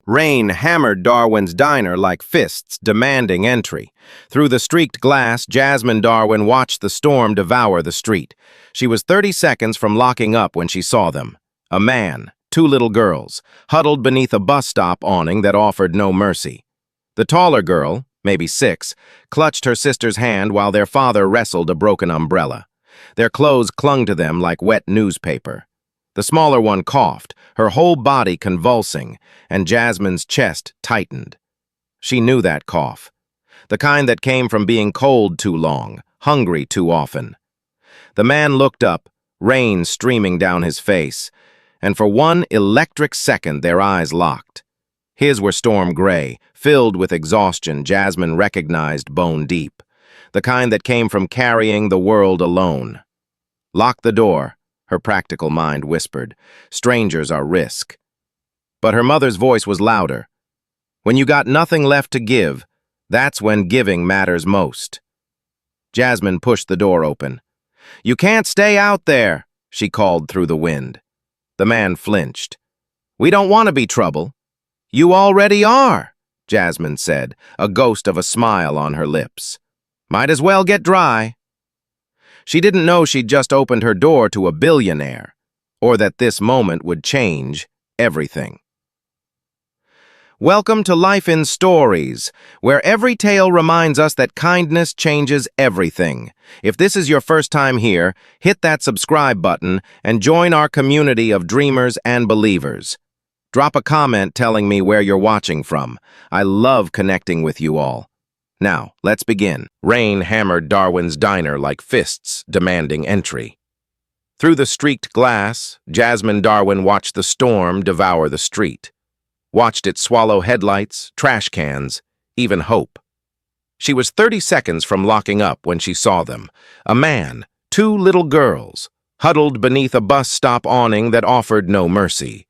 Rain hammered Darwin's diner like fists, demanding entry. Through the streaked glass, Jasmine Darwin watched the storm devour the street. She was 30 seconds from locking up when she saw them. A man, two little girls, huddled beneath a bus stop awning that offered no mercy. The taller girl, maybe 6, clutched her sister's hand while their father wrestled a broken umbrella. Their clothes clung to them like wet newspaper. The smaller one coughed, her whole body convulsing, and Jasmine's chest tightened. She knew that cough, the kind that came from being cold too long, hungry too often. The man looked up, rain streaming down his face, and for one electric second their eyes locked. His were storm gray, filled with exhaustion Jasmine recognized bone deep, the kind that came from carrying the world alone. "Lock the door," her practical mind whispered. "Strangers are risk." But her mother's voice was louder. "When you got nothing left to give, that's when giving matters most." Jasmine pushed the door open. "You can't stay out there," she called through the wind. The man flinched. "We don't want to be trouble." "You already are," Jasmine said, a ghost of a smile on her lips. "Might as well get dry." She didn't know she'd just opened her door to a billionaire, or that this moment would change everything. Welcome to Life in Stories, where every tale reminds us that kindness changes everything. If this is your first time here, hit that subscribe button and join our community of dreamers and believers. Drop a comment telling me where you're watching from. I love connecting with you all. Now, let's begin. Rain hammered Darwin's diner like fists, demanding entry. Through the streaked glass, Jasmine Darwin watched the storm devour the street. Watched it swallow headlights, trash cans, even hope. She was 30 seconds from locking up when she saw them. A man, two little girls, huddled beneath a bus stop awning that offered no mercy.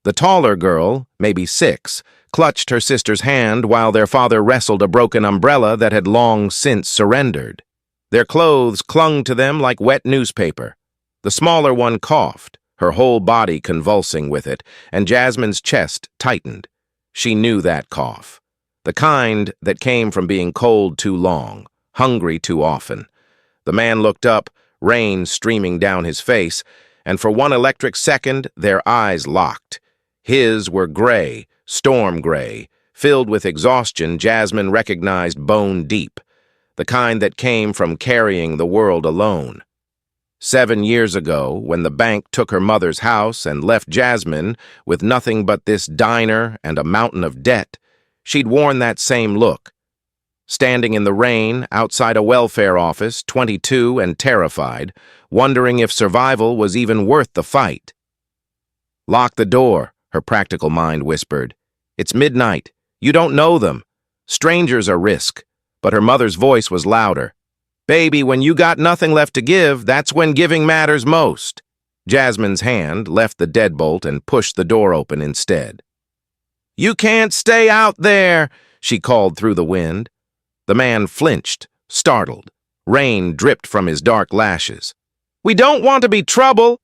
The taller girl, maybe 6, clutched her sister's hand while their father wrestled a broken umbrella that had long since surrendered. Their clothes clung to them like wet newspaper. The smaller one coughed, her whole body convulsing with it, and Jasmine's chest tightened. She knew that cough, the kind that came from being cold too long, hungry too often. The man looked up, rain streaming down his face, and for one electric second their eyes locked. His were gray, storm gray, filled with exhaustion Jasmine recognized bone deep, the kind that came from carrying the world alone. 7 years ago, when the bank took her mother's house and left Jasmine with nothing but this diner and a mountain of debt, she'd worn that same look. Standing in the rain outside a welfare office, 22 and terrified, wondering if survival was even worth the fight. "Lock the door," her practical mind whispered. "It's midnight. You don't know them. Strangers are risk." But her mother's voice was louder. "Baby, when you got nothing left to give, that's when giving matters most." Jasmine's hand left the deadbolt and pushed the door open instead. "You can't stay out there," she called through the wind. The man flinched, startled. Rain dripped from his dark lashes. "We don't want to be trouble."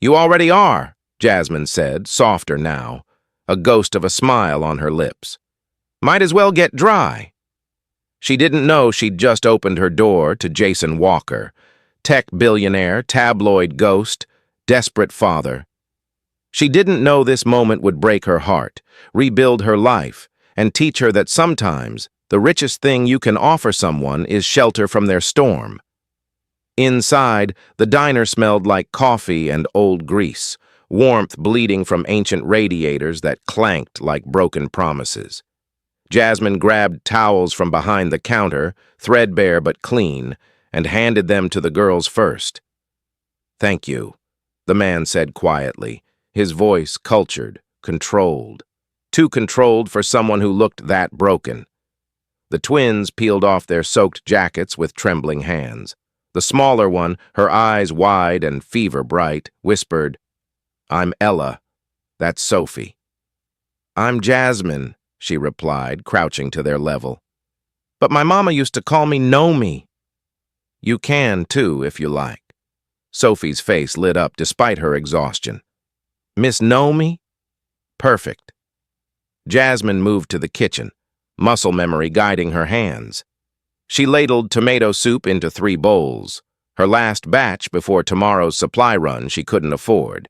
"You already are," Jasmine said, softer now, a ghost of a smile on her lips. "Might as well get dry." She didn't know she'd just opened her door to Jason Walker, tech billionaire, tabloid ghost, desperate father. She didn't know this moment would break her heart, rebuild her life, and teach her that sometimes the richest thing you can offer someone is shelter from their storm. Inside, the diner smelled like coffee and old grease, warmth bleeding from ancient radiators that clanked like broken promises. Jasmine grabbed towels from behind the counter, threadbare but clean, and handed them to the girls first. "Thank you," the man said quietly, his voice cultured, controlled. Too controlled for someone who looked that broken. The twins peeled off their soaked jackets with trembling hands. The smaller one, her eyes wide and fever bright, whispered, "I'm Ella. That's Sophie." "I'm Jasmine," she replied, crouching to their level. "But my mama used to call me Nomi." "You can, too, if you like." Sophie's face lit up despite her exhaustion. "Miss Nomi? Perfect." Jasmine moved to the kitchen, muscle memory guiding her hands. She ladled tomato soup into 3 bowls, her last batch before tomorrow's supply run she couldn't afford,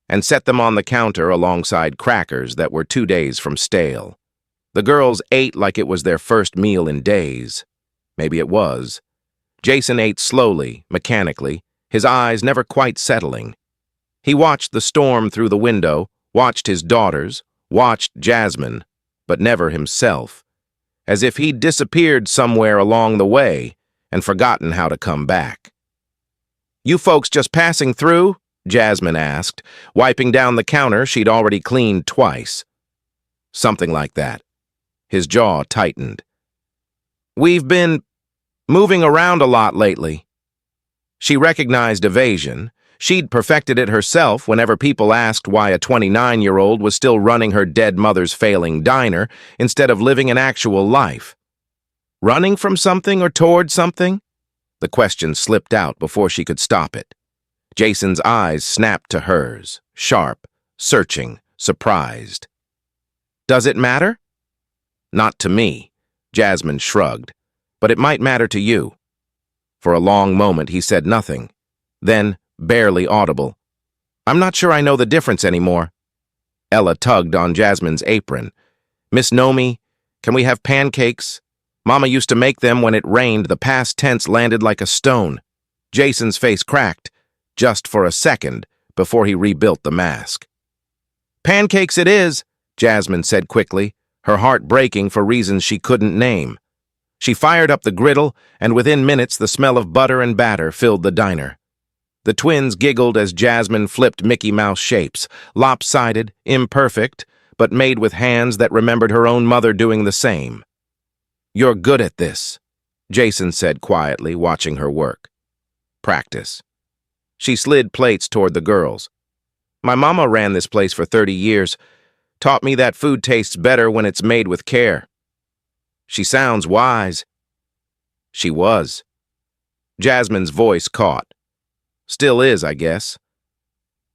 and set them on the counter alongside crackers that were 2 days from stale. The girls ate like it was their first meal in days. Maybe it was. Jason ate slowly, mechanically, his eyes never quite settling. He watched the storm through the window, watched his daughters, watched Jasmine, but never himself, as if he'd disappeared somewhere along the way and forgotten how to come back. "You folks just passing through?" Jasmine asked, wiping down the counter she'd already cleaned twice. Something like that. His jaw tightened. "We've been moving around a lot lately." She recognized evasion. She'd perfected it herself whenever people asked why a 29-year-old was still running her dead mother's failing diner instead of living an actual life. Running from something or toward something? The question slipped out before she could stop it. Jason's eyes snapped to hers, sharp, searching, surprised. "Does it matter?" "Not to me," Jasmine shrugged, "but it might matter to you." For a long moment he said nothing. Then, barely audible, "I'm not sure I know the difference anymore." Ella tugged on Jasmine's apron. "Miss Nomi, can we have pancakes? Mama used to make them when it rained. The past tense landed like a stone." Jason's face cracked, just for a second, before he rebuilt the mask. "Pancakes it is," Jasmine said quickly, her heart breaking for reasons she couldn't name. She fired up the griddle, and within minutes the smell of butter and batter filled the diner. The twins giggled as Jasmine flipped Mickey Mouse shapes, lopsided, imperfect, but made with hands that remembered her own mother doing the same. "You're good at this," Jason said quietly, watching her work. "Practice." She slid plates toward the girls. "My mama ran this place for 30 years. Taught me that food tastes better when it's made with care." "She sounds wise." She was. Jasmine's voice caught. "Still is, I guess."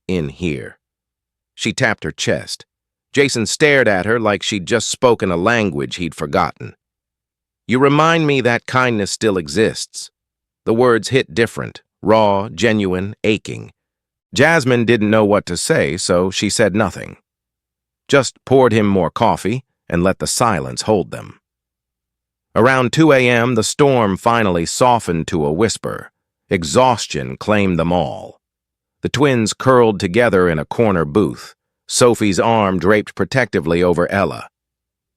"In here." She tapped her chest. Jason stared at her like she'd just spoken a language he'd forgotten. "You remind me that kindness still exists." The words hit different, raw, genuine, aching. Jasmine didn't know what to say, so she said nothing. Just poured him more coffee and let the silence hold them. Around 2 a.m., the storm finally softened to a whisper. Exhaustion claimed them all. The twins curled together in a corner booth, Sophie's arm draped protectively over Ella.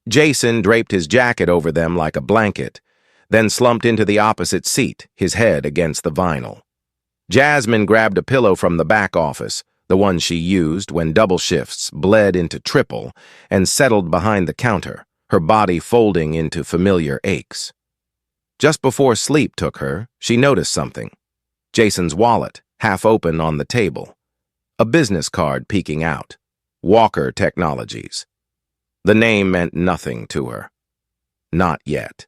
Jason draped his jacket over them like a blanket, then slumped into the opposite seat, his head against the vinyl. Jasmine grabbed a pillow from the back office, the one she used when double shifts bled into triple, and settled behind the counter, her body folding into familiar aches. Just before sleep took her, she noticed something. Jason's wallet, half open on the table. A business card peeking out. Walker Technologies. The name meant nothing to her. Not yet.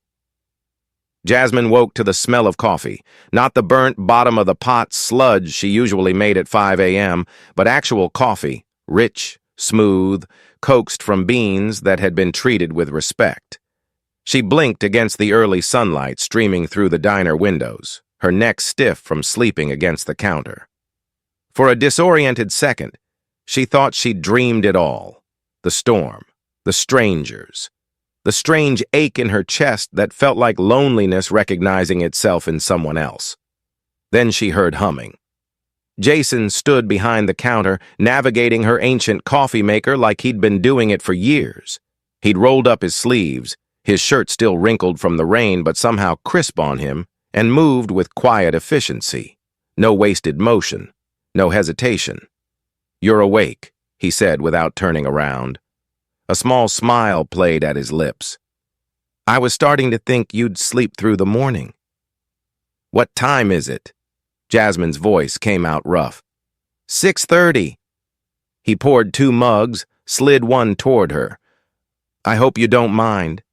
Jasmine woke to the smell of coffee, not the burnt bottom of the pot sludge she usually made at 5 a.m., but actual coffee, rich, smooth, coaxed from beans that had been treated with respect. She blinked against the early sunlight streaming through the diner windows, her neck stiff from sleeping against the counter. For a disoriented second, she thought she'd dreamed it all. The storm, the strangers, the strange ache in her chest that felt like loneliness recognizing itself in someone else. Then she heard humming. Jason stood behind the counter, navigating her ancient coffee maker like he'd been doing it for years. He'd rolled up his sleeves, his shirt still wrinkled from the rain but somehow crisp on him, and moved with quiet efficiency. No wasted motion, no hesitation. "You're awake," he said without turning around. A small smile played at his lips. "I was starting to think you'd sleep through the morning." "What time is it?" Jasmine's voice came out rough. 6:30. He poured 2 mugs, slid one toward her. "I hope you don't mind."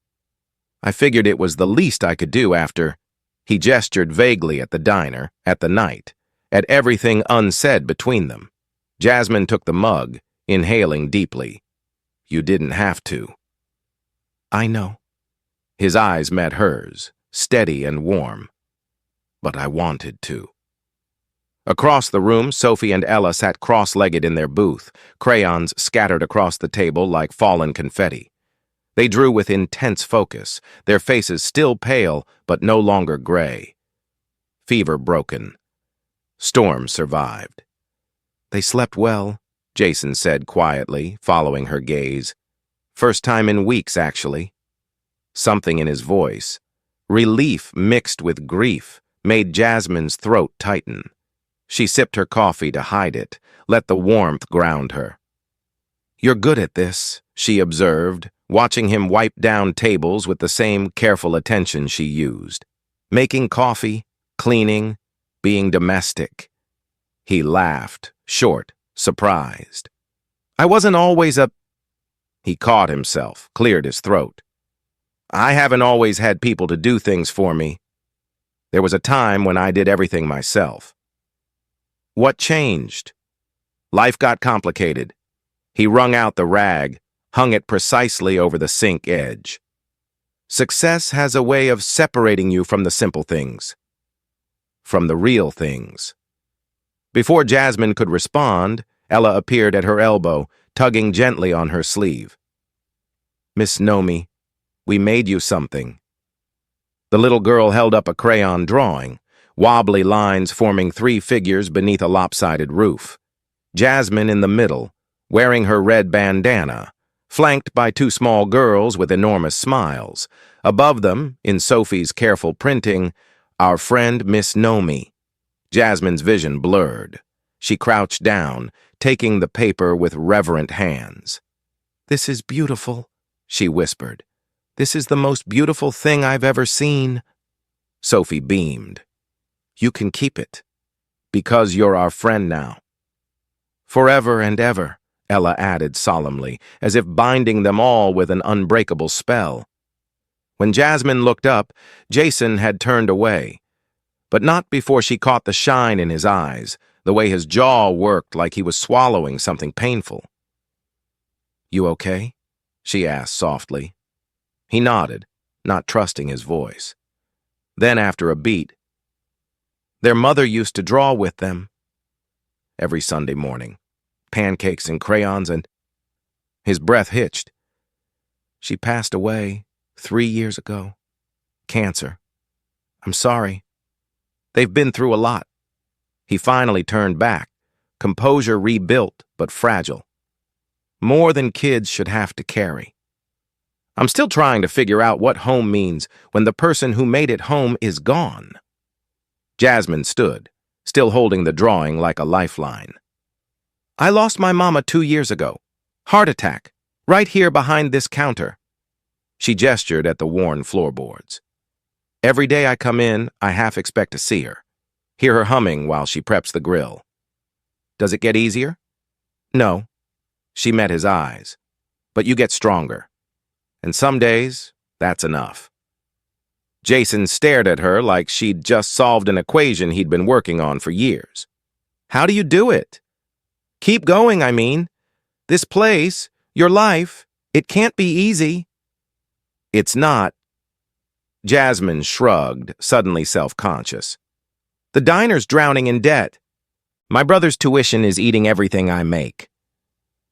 "I figured it was the least I could do after." He gestured vaguely at the diner, at the night, at everything unsaid between them. Jasmine took the mug, inhaling deeply. "You didn't have to." I know. His eyes met hers, steady and warm. But I wanted to. Across the room, Sophie and Ella sat cross-legged in their booth, crayons scattered across the table like fallen confetti. They drew with intense focus, their faces still pale but no longer gray. Fever broken. Storm survived. They slept well, Jason said quietly, following her gaze. First time in weeks, actually. Something in his voice, relief mixed with grief, made Jasmine's throat tighten. She sipped her coffee to hide it, let the warmth ground her. "You're good at this," she observed, watching him wipe down tables with the same careful attention she used. Making coffee, cleaning, being domestic. He laughed, short, surprised. "I wasn't always a—" He caught himself, cleared his throat. "I haven't always had people to do things for me. There was a time when I did everything myself." What changed? Life got complicated. He wrung out the rag, hung it precisely over the sink edge. Success has a way of separating you from the simple things. From the real things. Before Jasmine could respond, Ella appeared at her elbow, tugging gently on her sleeve. "Miss Nomi, we made you something." The little girl held up a crayon drawing, wobbly lines forming 3 figures beneath a lopsided roof. Jasmine in the middle, wearing her red bandana, flanked by 2 small girls with enormous smiles. Above them, in Sophie's careful printing, "Our friend Miss Nomi." Jasmine's vision blurred. She crouched down, taking the paper with reverent hands. "This is beautiful," she whispered. "This is the most beautiful thing I've ever seen." Sophie beamed. "You can keep it, because you're our friend now." "Forever and ever," Ella added solemnly, as if binding them all with an unbreakable spell. When Jasmine looked up, Jason had turned away, but not before she caught the shine in his eyes, the way his jaw worked like he was swallowing something painful. "You okay?" she asked softly. He nodded, not trusting his voice. Then, after a beat, "Their mother used to draw with them every Sunday morning. Pancakes and crayons and—" His breath hitched. "She passed away 3 years ago. Cancer. I'm sorry. They've been through a lot." He finally turned back, composure rebuilt but fragile. "More than kids should have to carry. I'm still trying to figure out what home means when the person who made it home is gone." Jasmine stood, still holding the drawing like a lifeline. "I lost my mama 2 years ago. Heart attack, right here behind this counter." She gestured at the worn floorboards. "Every day I come in, I half expect to see her. Hear her humming while she preps the grill. Does it get easier?" "No." She met his eyes. "But you get stronger. And some days, that's enough." Jason stared at her like she'd just solved an equation he'd been working on for years. "How do you do it?" "Keep going, I mean. This place, your life, it can't be easy." "It's not." Jasmine shrugged, suddenly self-conscious. "The diner's drowning in debt. My brother's tuition is eating everything I make.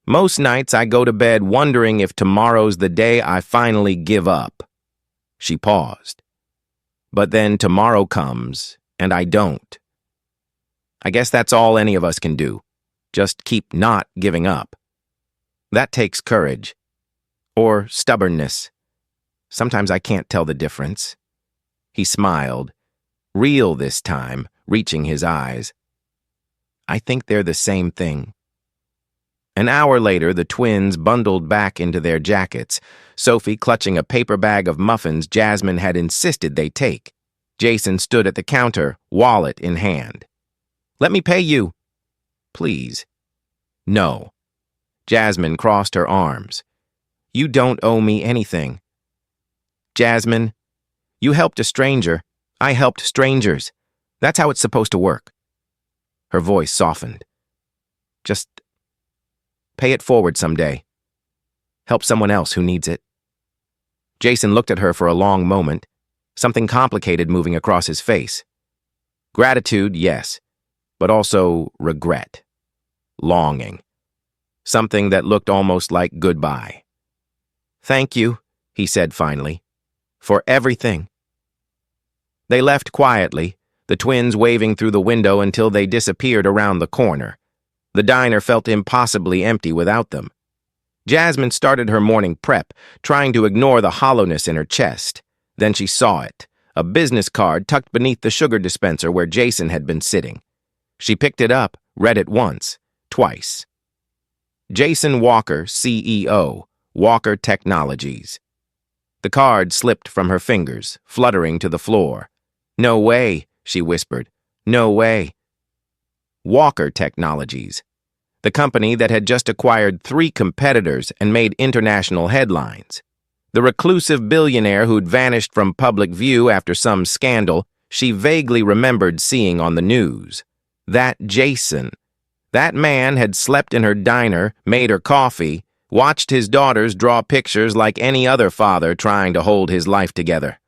Most nights I go to bed wondering if tomorrow's the day I finally give up." She paused. "But then tomorrow comes, and I don't. I guess that's all any of us can do. Just keep not giving up. That takes courage. Or stubbornness. Sometimes I can't tell the difference." He smiled, real this time, reaching his eyes. "I think they're the same thing." An hour later, the twins bundled back into their jackets, Sophie clutching a paper bag of muffins Jasmine had insisted they take. Jason stood at the counter, wallet in hand. "Let me pay you." "Please." "No." Jasmine crossed her arms. "You don't owe me anything." "Jasmine, you helped a stranger. I helped strangers. That's how it's supposed to work." Her voice softened. "Just pay it forward someday. Help someone else who needs it." Jason looked at her for a long moment, something complicated moving across his face. Gratitude, yes, but also regret. Longing. Something that looked almost like goodbye. "Thank you," he said finally, "for everything." They left quietly, the twins waving through the window until they disappeared around the corner. The diner felt impossibly empty without them. Jasmine started her morning prep, trying to ignore the hollowness in her chest. Then she saw it, a business card tucked beneath the sugar dispenser where Jason had been sitting. She picked it up, read it once, twice. Jason Walker, CEO, Walker Technologies. The card slipped from her fingers, fluttering to the floor. "No way," she whispered. "No way." Walker Technologies, the company that had just acquired 3 competitors and made international headlines. The reclusive billionaire who'd vanished from public view after some scandal she vaguely remembered seeing on the news. That Jason. That man had slept in her diner, made her coffee, watched his daughters draw pictures like any other father trying to hold his life together.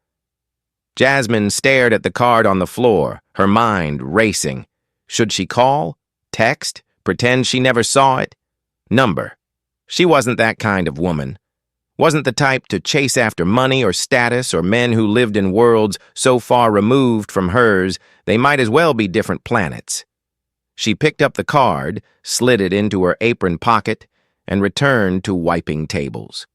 Jasmine stared at the card on the floor, her mind racing. Should she call? Text? Pretend she never saw it? Number. She wasn't that kind of woman. Wasn't the type to chase after money or status or men who lived in worlds so far removed from hers they might as well be different planets. She picked up the card, slid it into her apron pocket, and returned to wiping tables.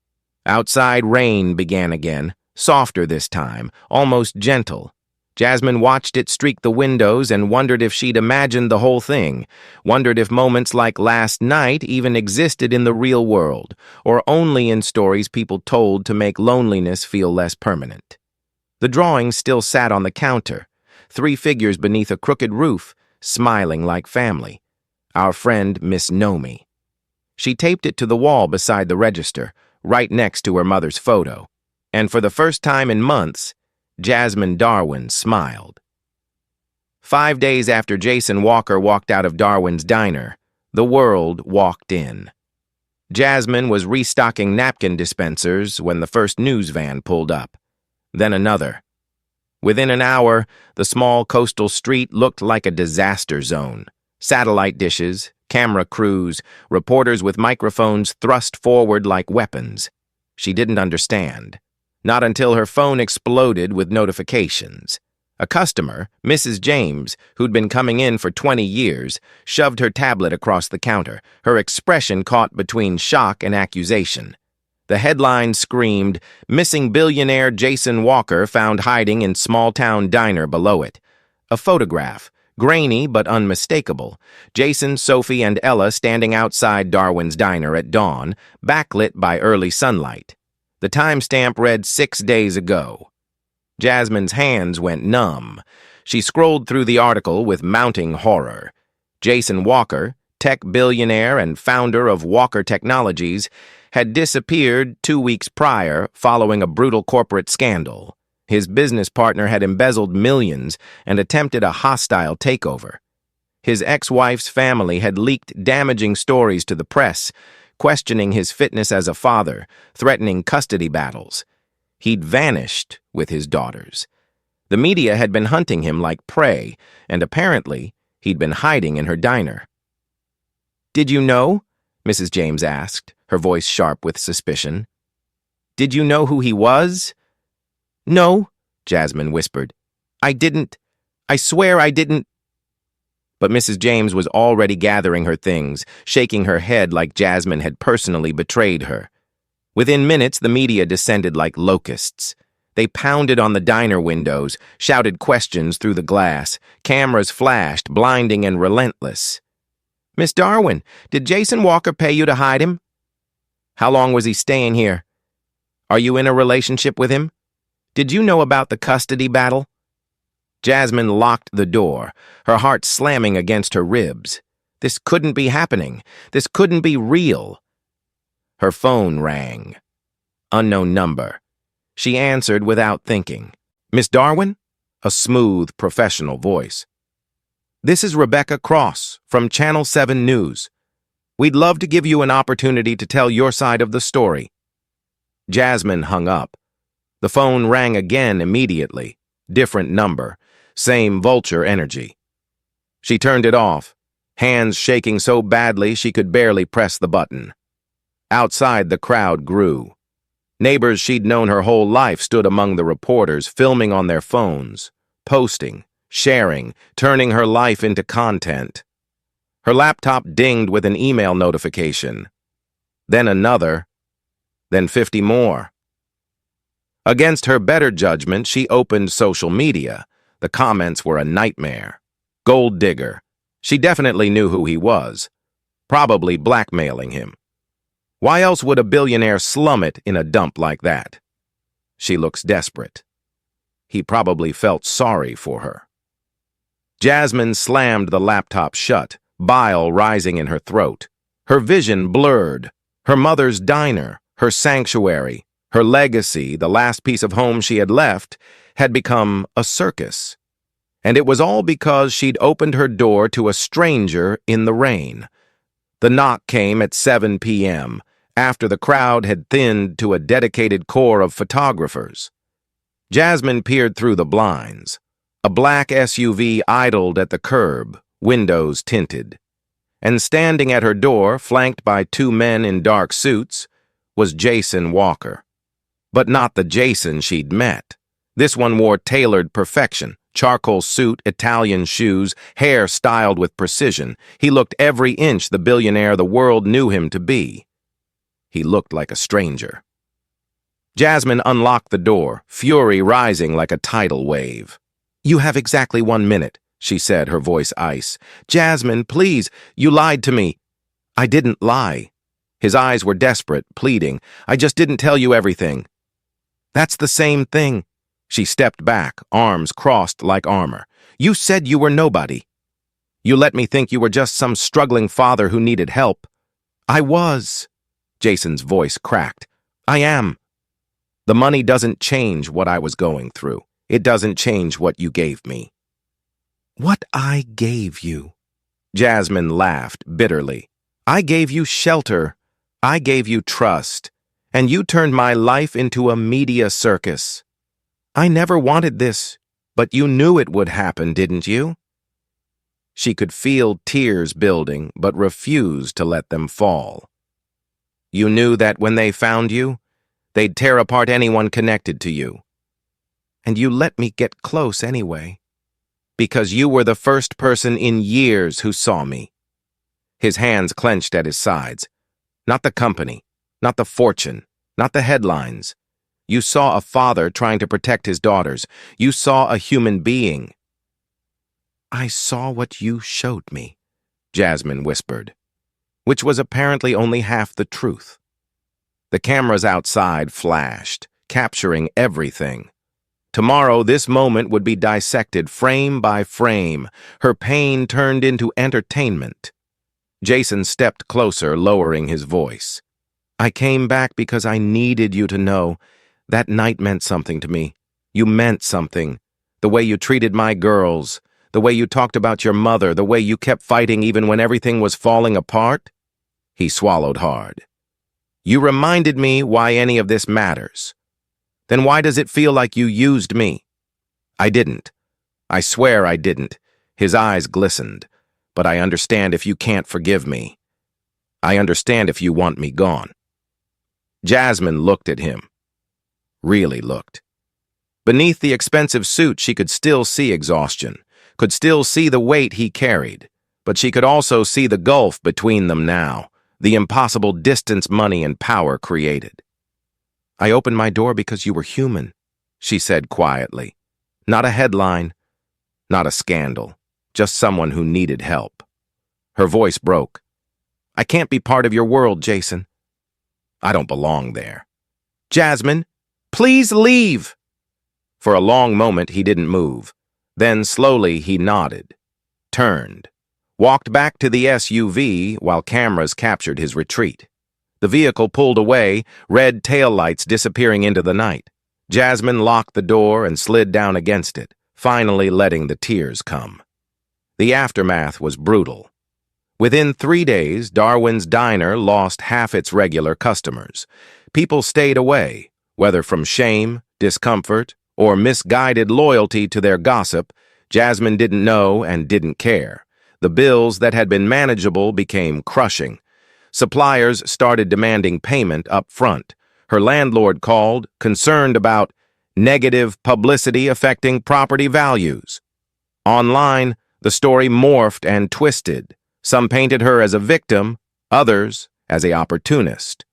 Outside rain began again, softer this time, almost gentle. Jasmine watched it streak the windows and wondered if she'd imagined the whole thing, wondered if moments like last night even existed in the real world, or only in stories people told to make loneliness feel less permanent. The drawing still sat on the counter, 3 figures beneath a crooked roof, smiling like family. Our friend Miss Nomi. She taped it to the wall beside the register, right next to her mother's photo. And for the first time in months, Jasmine Darwin smiled. 5 days after Jason Walker walked out of Darwin's diner, the world walked in. Jasmine was restocking napkin dispensers when the first news van pulled up. Then another. Within an hour, the small coastal street looked like a disaster zone. Satellite dishes, camera crews, reporters with microphones thrust forward like weapons. She didn't understand. Not until her phone exploded with notifications. A customer, Mrs. James, who'd been coming in for 20 years, shoved her tablet across the counter, her expression caught between shock and accusation. The headline screamed, "Missing billionaire Jason Walker found hiding in small-town diner" below it. A photograph, grainy but unmistakable. Jason, Sophie, and Ella standing outside Darwin's diner at dawn, backlit by early sunlight. The timestamp read 6 days ago. Jasmine's hands went numb. She scrolled through the article with mounting horror. Jason Walker, tech billionaire and founder of Walker Technologies, had disappeared 2 weeks prior following a brutal corporate scandal. His business partner had embezzled millions and attempted a hostile takeover. His ex-wife's family had leaked damaging stories to the press, questioning his fitness as a father, threatening custody battles. He'd vanished with his daughters. The media had been hunting him like prey, and apparently he'd been hiding in her diner. "Did you know?" Mrs. James asked, her voice sharp with suspicion. "Did you know who he was?" "No," Jasmine whispered. "I didn't. I swear I didn't." But Mrs. James was already gathering her things, shaking her head like Jasmine had personally betrayed her. Within minutes, the media descended like locusts. They pounded on the diner windows, shouted questions through the glass. Cameras flashed, blinding and relentless. "Miss Darwin, did Jason Walker pay you to hide him? How long was he staying here? Are you in a relationship with him? Did you know about the custody battle?" Jasmine locked the door, her heart slamming against her ribs. This couldn't be happening. This couldn't be real. Her phone rang. Unknown number. She answered without thinking. "Miss Darwin?" A smooth, professional voice. "This is Rebecca Cross from Channel 7 News. We'd love to give you an opportunity to tell your side of the story." Jasmine hung up. The phone rang again immediately. Different number. Same vulture energy. She turned it off, hands shaking so badly she could barely press the button. Outside, the crowd grew. Neighbors she'd known her whole life stood among the reporters, filming on their phones, posting, sharing, turning her life into content. Her laptop dinged with an email notification. Then another. Then 50 more. Against her better judgment, she opened social media. The comments were a nightmare. Gold digger. She definitely knew who he was. Probably blackmailing him. Why else would a billionaire slum it in a dump like that? She looks desperate. He probably felt sorry for her. Jasmine slammed the laptop shut, bile rising in her throat. Her vision blurred. Her mother's diner, her sanctuary, her legacy, the last piece of home she had left, had become a circus. And it was all because she'd opened her door to a stranger in the rain. The knock came at 7 p.m., after the crowd had thinned to a dedicated core of photographers. Jasmine peered through the blinds. A black SUV idled at the curb, windows tinted. And standing at her door, flanked by two men in dark suits, was Jason Walker. But not the Jason she'd met. This one wore tailored perfection, charcoal suit, Italian shoes, hair styled with precision. He looked every inch the billionaire the world knew him to be. He looked like a stranger. Jasmine unlocked the door, fury rising like a tidal wave. "You have exactly 1 minute," she said, her voice ice. "Jasmine, please, you lied to me." "I didn't lie." His eyes were desperate, pleading. "I just didn't tell you everything." "That's the same thing." She stepped back, arms crossed like armor. "You said you were nobody. You let me think you were just some struggling father who needed help." "I was." Jason's voice cracked. "I am. The money doesn't change what I was going through. It doesn't change what you gave me." "What I gave you?" Jasmine laughed bitterly. "I gave you shelter. I gave you trust. And you turned my life into a media circus. I never wanted this, but you knew it would happen, didn't you?" She could feel tears building, but refused to let them fall. "You knew that when they found you, they'd tear apart anyone connected to you. And you let me get close anyway, because you were the first person in years who saw me." His hands clenched at his sides. "Not the company, not the fortune, not the headlines. You saw a father trying to protect his daughters. You saw a human being." "I saw what you showed me," Jasmine whispered, which was apparently only half the truth. The cameras outside flashed, capturing everything. Tomorrow, this moment would be dissected frame by frame, her pain turned into entertainment. Jason stepped closer, lowering his voice. "I came back because I needed you to know. That night meant something to me. You meant something. The way you treated my girls, the way you talked about your mother, the way you kept fighting even when everything was falling apart." He swallowed hard. "You reminded me why any of this matters. Then why does it feel like you used me?" "I didn't. I swear I didn't." His eyes glistened. "But I understand if you can't forgive me. I understand if you want me gone." Jasmine looked at him. Really looked. Beneath the expensive suit, she could still see exhaustion, could still see the weight he carried, but she could also see the gulf between them now, the impossible distance money and power created. "I opened my door because you were human," she said quietly. "Not a headline, not a scandal, just someone who needed help." Her voice broke. "I can't be part of your world, Jason. I don't belong there." "Jasmine, please leave." For a long moment he didn't move. Then slowly he nodded, turned, walked back to the SUV while cameras captured his retreat. The vehicle pulled away, red taillights disappearing into the night. Jasmine locked the door and slid down against it, finally letting the tears come. The aftermath was brutal. Within 3 days, Darwin's diner lost half its regular customers. People stayed away, whether from shame, discomfort, or misguided loyalty to their gossip, Jasmine didn't know and didn't care. The bills that had been manageable became crushing. Suppliers started demanding payment up front. Her landlord called, concerned about negative publicity affecting property values. Online, the story morphed and twisted. Some painted her as a victim, others as an opportunist.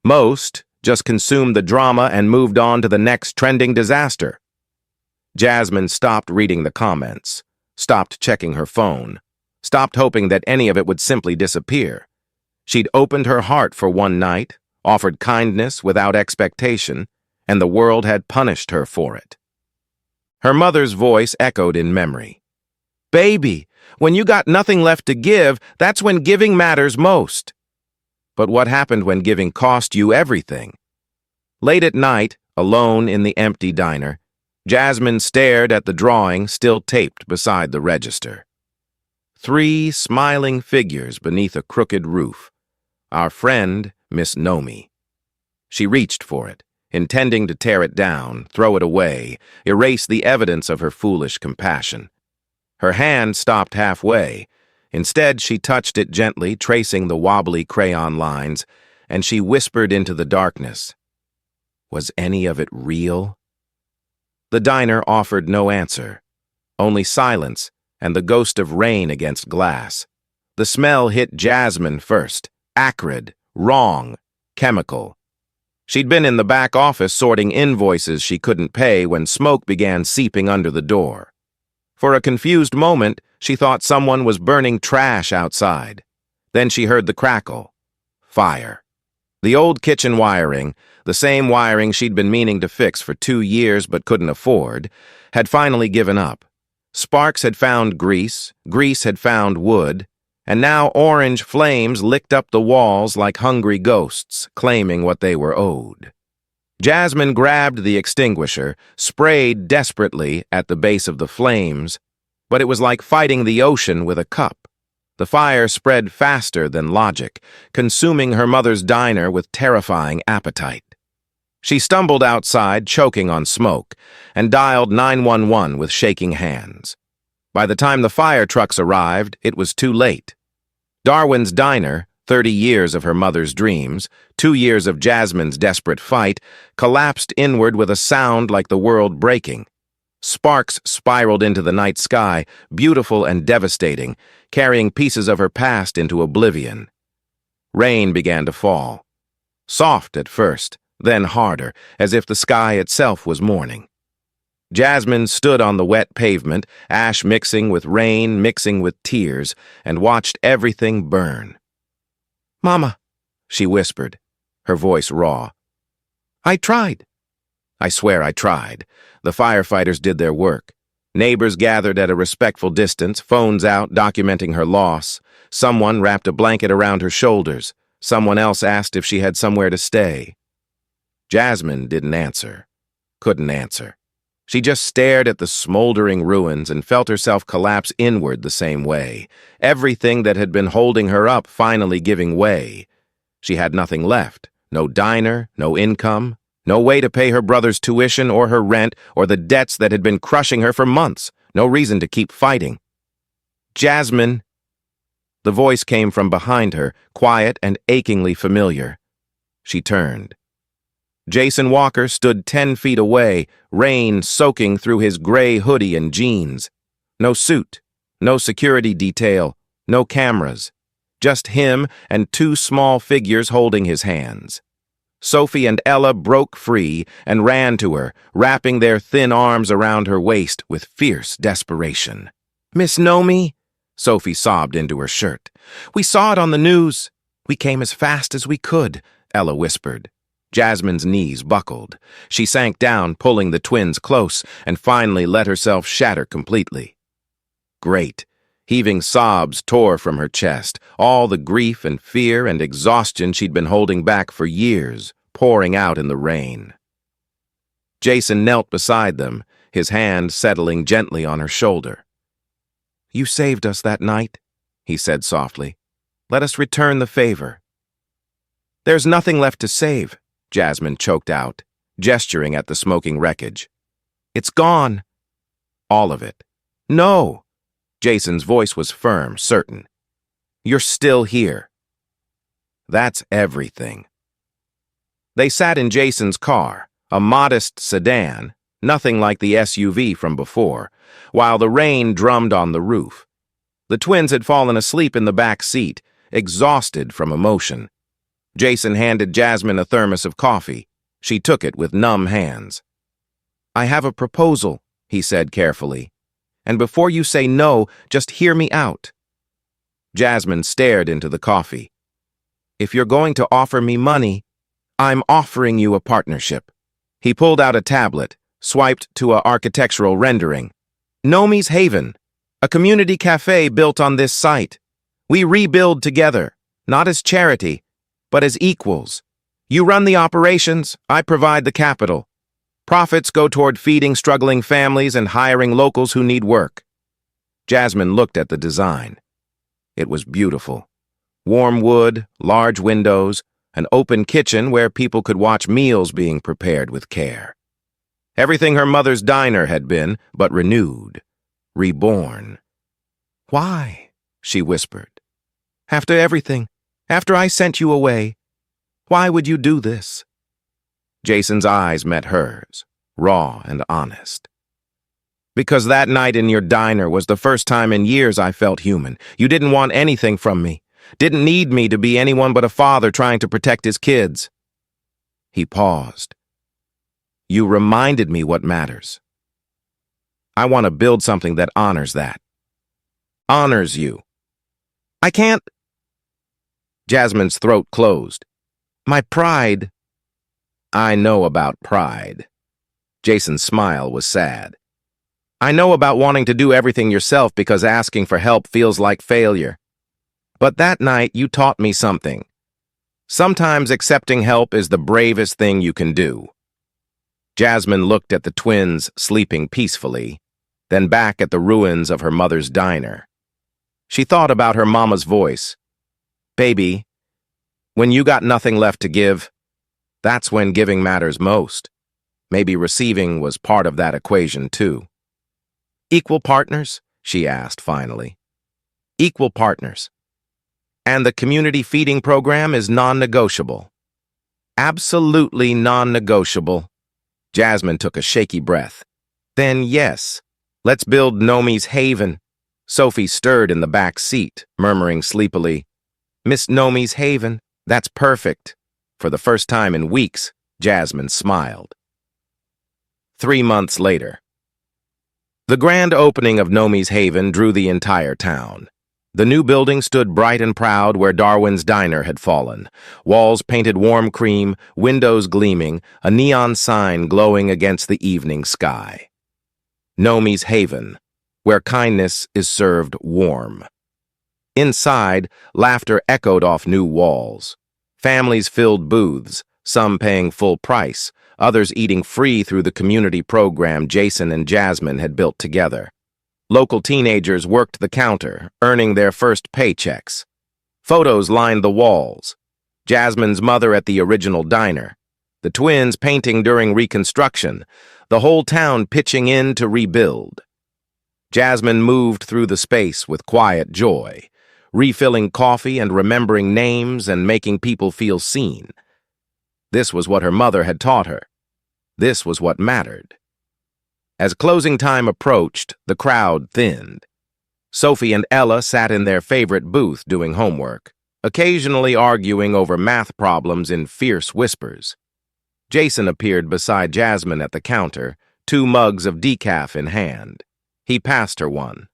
Most just consumed the drama and moved on to the next trending disaster. Jasmine stopped reading the comments, stopped checking her phone, stopped hoping that any of it would simply disappear. She'd opened her heart for one night, offered kindness without expectation, and the world had punished her for it. Her mother's voice echoed in memory. "Baby, when you got nothing left to give, that's when giving matters most." But what happened when giving cost you everything? Late at night, alone in the empty diner, Jasmine stared at the drawing still taped beside the register. 3 smiling figures beneath a crooked roof. Our friend, Miss Nomi. She reached for it, intending to tear it down, throw it away, erase the evidence of her foolish compassion. Her hand stopped halfway. Instead, she touched it gently, tracing the wobbly crayon lines, and she whispered into the darkness. Was any of it real? The diner offered no answer, only silence and the ghost of rain against glass. The smell hit Jasmine first, acrid, wrong, chemical. She'd been in the back office sorting invoices she couldn't pay when smoke began seeping under the door. For a confused moment, she thought someone was burning trash outside. Then she heard the crackle. Fire. The old kitchen wiring, the same wiring she'd been meaning to fix for 2 years but couldn't afford, had finally given up. Sparks had found grease, grease had found wood, and now orange flames licked up the walls like hungry ghosts, claiming what they were owed. Jasmine grabbed the extinguisher, sprayed desperately at the base of the flames, but it was like fighting the ocean with a cup. The fire spread faster than logic, consuming her mother's diner with terrifying appetite. She stumbled outside, choking on smoke, and dialed 911 with shaking hands. By the time the fire trucks arrived, it was too late. Darwin's diner, 30 years of her mother's dreams, 2 years of Jasmine's desperate fight, collapsed inward with a sound like the world breaking. Sparks spiraled into the night sky, beautiful and devastating, carrying pieces of her past into oblivion. Rain began to fall. Soft at first, then harder, as if the sky itself was mourning. Jasmine stood on the wet pavement, ash mixing with rain, mixing with tears, and watched everything burn. "Mama," she whispered, her voice raw. "I tried." I swear I tried. The firefighters did their work. Neighbors gathered at a respectful distance, phones out, documenting her loss. Someone wrapped a blanket around her shoulders. Someone else asked if she had somewhere to stay. Jasmine didn't answer. Couldn't answer. She just stared at the smoldering ruins and felt herself collapse inward the same way. Everything that had been holding her up finally giving way. She had nothing left. No diner, no income, no way to pay her brother's tuition or her rent or the debts that had been crushing her for months. No reason to keep fighting. "Jasmine." The voice came from behind her, quiet and achingly familiar. She turned. Jason Walker stood 10 feet away, rain soaking through his gray hoodie and jeans. No suit, no security detail, no cameras. Just him and 2 small figures holding his hands. Sophie and Ella broke free and ran to her, wrapping their thin arms around her waist with fierce desperation. "Miss Nomi," Sophie sobbed into her shirt. "We saw it on the news." "We came as fast as we could," Ella whispered. Jasmine's knees buckled. She sank down, pulling the twins close, and finally let herself shatter completely. Great. Heaving sobs tore from her chest, all the grief and fear and exhaustion she'd been holding back for years, pouring out in the rain. Jason knelt beside them, his hand settling gently on her shoulder. "You saved us that night," he said softly. "Let us return the favor." "There's nothing left to save," Jasmine choked out. gesturing at the smoking wreckage. It's gone. All of it. No. Jason's voice was firm, certain. You're still here. That's everything. They sat in Jason's car, a modest sedan, nothing like the SUV from before, while the rain drummed on the roof. The twins had fallen asleep in the back seat, exhausted from emotion. Jason handed Jasmine a thermos of coffee. She took it with numb hands. I have a proposal, he said carefully. And before you say no, just hear me out. Jasmine stared into the coffee. If you're going to offer me money, I'm offering you a partnership. He pulled out a tablet, swiped to a architectural rendering. Nomi's Haven, a community cafe built on this site. We rebuild together, not as charity, but as equals. You run the operations, I provide the capital. Profits go toward feeding struggling families and hiring locals who need work. Jasmine looked at the design. It was beautiful. Warm wood, large windows, an open kitchen where people could watch meals being prepared with care. Everything her mother's diner had been, but renewed, reborn. Why? She whispered. After everything, after I sent you away, why would you do this? Jason's eyes met hers, raw and honest. Because that night in your diner was the first time in years I felt human. You didn't want anything from me. Didn't need me to be anyone but a father trying to protect his kids. He paused. You reminded me what matters. I want to build something that honors that. Honors you. I can't. Jasmine's throat closed. My pride. I know about pride. Jason's smile was sad. I know about wanting to do everything yourself because asking for help feels like failure. But that night you taught me something. Sometimes accepting help is the bravest thing you can do. Jasmine looked at the twins sleeping peacefully, then back at the ruins of her mother's diner. She thought about her mama's voice. Baby, when you got nothing left to give, that's when giving matters most. Maybe receiving was part of that equation, too. Equal partners? She asked finally. Equal partners. And the community feeding program is non-negotiable. Absolutely non-negotiable. Jasmine took a shaky breath. Then yes, let's build Nomi's Haven. Sophie stirred in the back seat, murmuring sleepily, Miss Nomi's Haven, that's perfect. For the first time in weeks, Jasmine smiled. 3 months later. The grand opening of Nomi's Haven drew the entire town. The new building stood bright and proud where Darwin's diner had fallen. Walls painted warm cream, windows gleaming, a neon sign glowing against the evening sky. Nomi's Haven, where kindness is served warm. Inside, laughter echoed off new walls. Families filled booths, some paying full price, others eating free through the community program Jason and Jasmine had built together. Local teenagers worked the counter, earning their first paychecks. Photos lined the walls. Jasmine's mother at the original diner. The twins painting during reconstruction. The whole town pitching in to rebuild. Jasmine moved through the space with quiet joy, refilling coffee and remembering names and making people feel seen. This was what her mother had taught her. This was what mattered. As closing time approached, the crowd thinned. Sophie and Ella sat in their favorite booth doing homework, occasionally arguing over math problems in fierce whispers. Jason appeared beside Jasmine at the counter, 2 mugs of decaf in hand. He passed her one.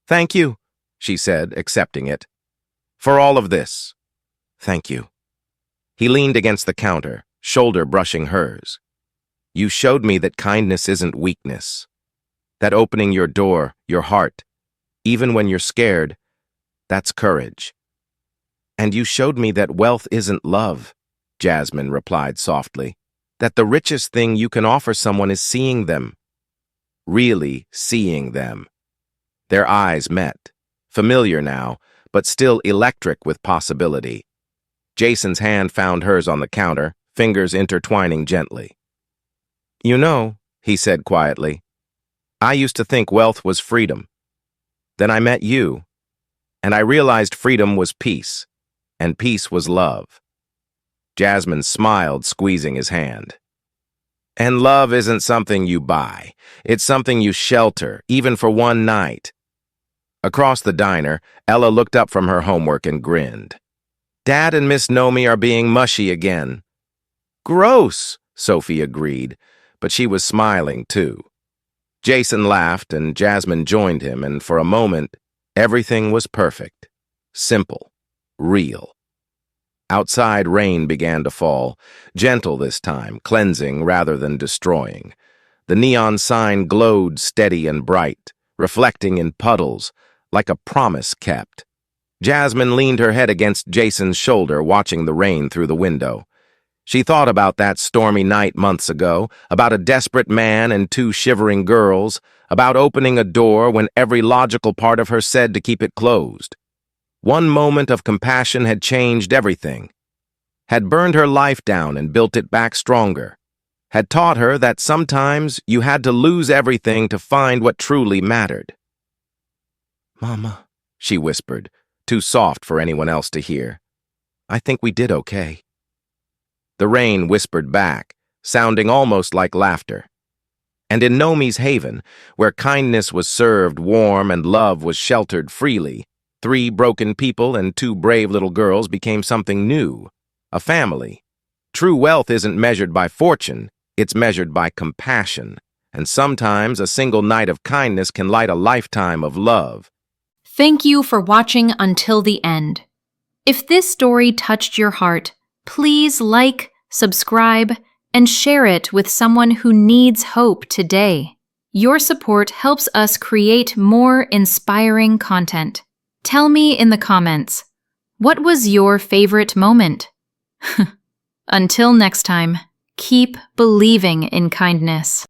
Thank you, she said, accepting it. For all of this. Thank you. He leaned against the counter, shoulder brushing hers. You showed me that kindness isn't weakness. That opening your door, your heart, even when you're scared, that's courage. And you showed me that wealth isn't love, Jasmine replied softly. That the richest thing you can offer someone is seeing them. Really seeing them. Their eyes met, familiar now, but still electric with possibility. Jason's hand found hers on the counter, fingers intertwining gently. "You know," he said quietly, "I used to think wealth was freedom. Then I met you, and I realized freedom was peace, and peace was love." Jasmine smiled, squeezing his hand. "And love isn't something you buy. It's something you shelter, even for one night." Across the diner, Ella looked up from her homework and grinned. "Dad and Miss Nomi are being mushy again." "Gross," Sophie agreed, but she was smiling too. Jason laughed, and Jasmine joined him, and for a moment, everything was perfect, simple, real. Outside, rain began to fall, gentle this time, cleansing rather than destroying. The neon sign glowed steady and bright, reflecting in puddles, like a promise kept. Jasmine leaned her head against Jason's shoulder, watching the rain through the window. She thought about that stormy night months ago, about a desperate man and two shivering girls, about opening a door when every logical part of her said to keep it closed. One moment of compassion had changed everything, had burned her life down and built it back stronger, had taught her that sometimes you had to lose everything to find what truly mattered. "Mama," she whispered, too soft for anyone else to hear, "I think we did okay." The rain whispered back, sounding almost like laughter. And in Nomi's haven, where kindness was served warm and love was sheltered freely, 3 broken people and 2 brave little girls became something new, a family. True wealth isn't measured by fortune, it's measured by compassion, and sometimes a single night of kindness can light a lifetime of love. Thank you for watching until the end. If this story touched your heart, please like, subscribe, and share it with someone who needs hope today. Your support helps us create more inspiring content. Tell me in the comments, what was your favorite moment? Until next time, keep believing in kindness.